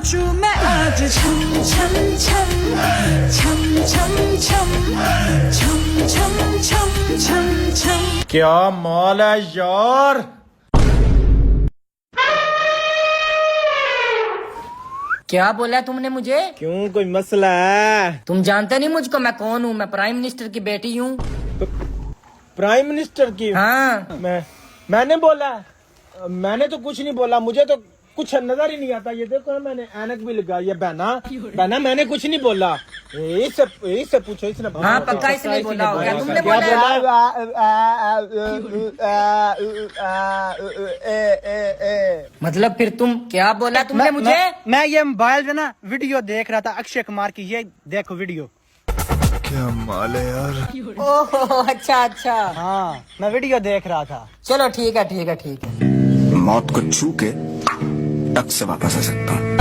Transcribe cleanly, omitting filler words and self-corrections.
नाचू मैं आज छम छम छम छम छम छम छम छम छम छम छम। क्या माल है यार। क्या बोला तुमने मुझे? क्यों, कोई मसला है? तुम जानते नहीं मुझको, मैं कौन हूँ? मैं प्राइम मिनिस्टर की बेटी हूँ। प्राइम मिनिस्टर की? हाँ। मैंने बोला? मैंने तो कुछ नहीं बोला, मुझे तो कुछ नजर ही नहीं आता। ये देखो ना, मैंने ऐनक भी लगाई है। बहना मैंने कुछ नहीं बोला। इससे पूछो, इसने हाँ पक्का इसने नहीं बोला होगा। तुमने क्या बोला? मतलब फिर तुम क्या बोला तुमने मुझे? मैं ये मोबाइल में ना वीडियो देख रहा था अक्षय कुमार की। ये देखो वीडियो। क्या माल है यार। ओहो अच्छा अच्छा। हाँ मैं वीडियो देख रहा था। चलो ठीक है ठीक है ठीक है। मौत को छू के टक से वापस आ सकता हूँ।